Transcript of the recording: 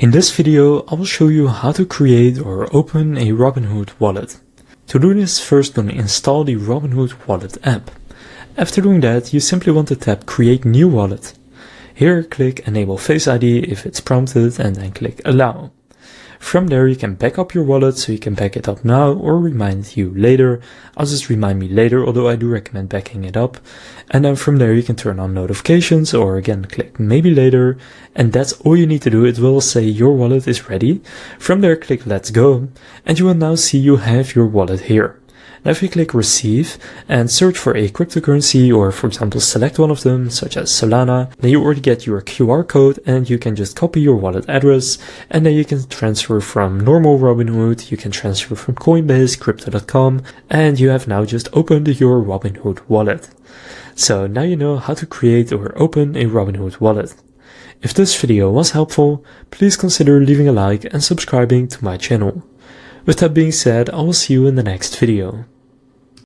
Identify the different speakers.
Speaker 1: In this video, I will show you how to create or open a Robinhood wallet. To do this, first going to install the Robinhood Wallet app. After doing that, you simply want to tap Create New Wallet. Here, click Enable Face ID if it's prompted and then click Allow. From there, you can back up your wallet, so you can back it up now or remind you later. I'll just remind me later, although I do recommend backing it up. And then from there, you can turn on notifications or again, click maybe later. And that's all you need to do. It will say your wallet is ready. From there, click Let's Go. And you will now see you have your wallet here. Now if you click Receive and search for a cryptocurrency, or for example select one of them such as Solana, then you already get your QR code and you can just copy your wallet address, and then you can transfer from normal Robinhood, you can transfer from Coinbase, Crypto.com, and you have now just opened your Robinhood wallet. So now you know how to create or open a Robinhood wallet. If this video was helpful, please consider leaving a like and subscribing to my channel. With that being said, I will see you in the next video.